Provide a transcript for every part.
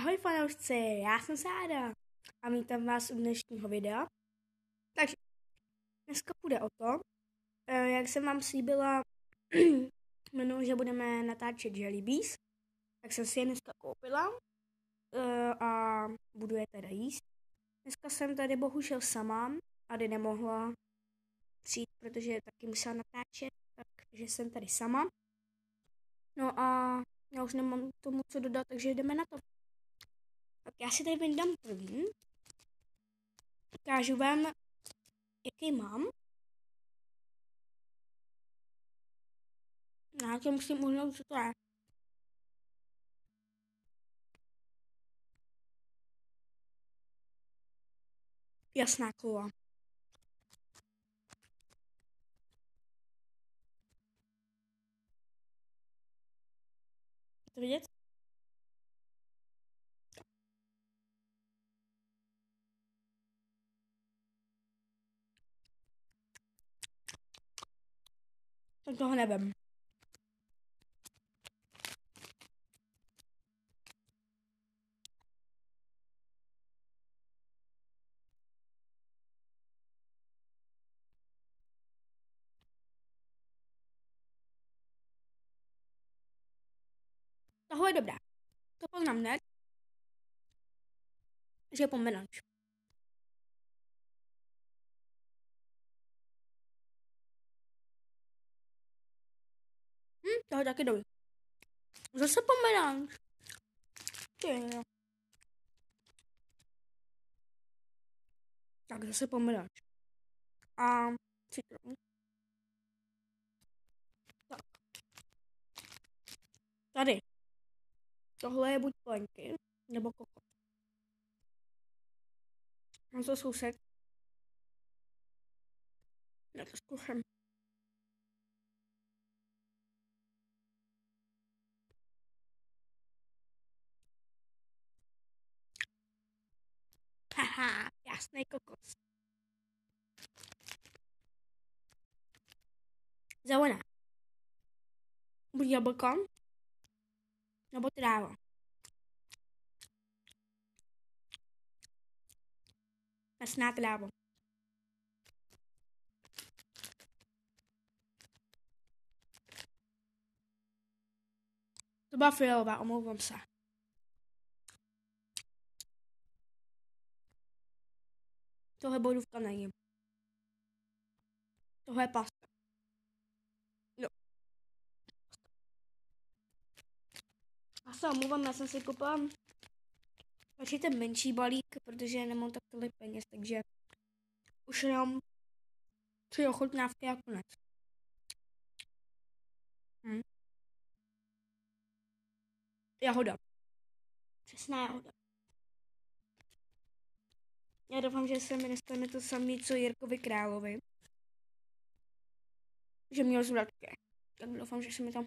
Ahoj fanoušci, já jsem Sára a vítám vás u dnešního videa. Takže dneska půjde o to, jak jsem vám slíbila minule, že budeme natáčet Jellybees, tak jsem si je dneska koupila a budu je teda jíst. Dneska jsem tady bohužel sama a nemohla přijít, protože taky musela natáčet, takže jsem tady sama. No a já už nemám tomu co dodat, takže jdeme na to. Tak já si tady vyndám první. Ukážu vám, jaký mám. Já to musím uhnout, co to je. Jasná kula. To vidět? Tak toho nevím. Tohle je dobrá. To poznám hned, že je pomeranč. Tohle taky dobrý. Zase pomeranč. Tak zase pomeranč. A citron. Tak. Tady. Tohle je buď plenky, nebo kokos. Mám to soused. Já to zkusím. Haha, jasný kokos. Zelená. Buď jablko, nebo tráva. Jasná tráva. To byla fialová, omlouvám se. Tohle bodůvka není. Tohle je pasta. Jo. Já se omlouvám, já jsem si koupila radši ten menší balík, protože nemám tak tolik peněz, takže už jenom 3 ochutnávky a konec. Jahoda. Přesná jahoda. Já doufám, že se mi nestane to samé, co Jirkovi Královi. Že měl zvratky. Tak doufám, že se mi tam...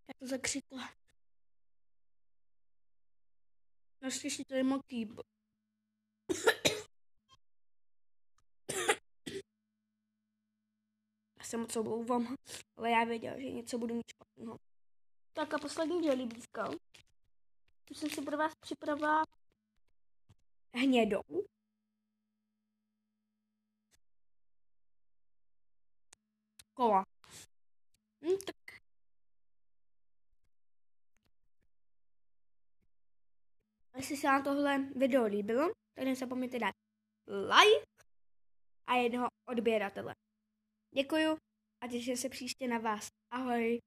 Jak to zakřikla. Naštěstí tady má kýb. Já se moc omlouvám, ale já věděla, že něco budu mít špatného. Tak a poslední Jellybeeska. Tu jsem si pro vás připravila hnědou. Kola. Tak. Jestli se vám tohle video líbilo, tak nezapomeňte dát like a jednoho odběratele. Děkuju a těším se příště na vás. Ahoj.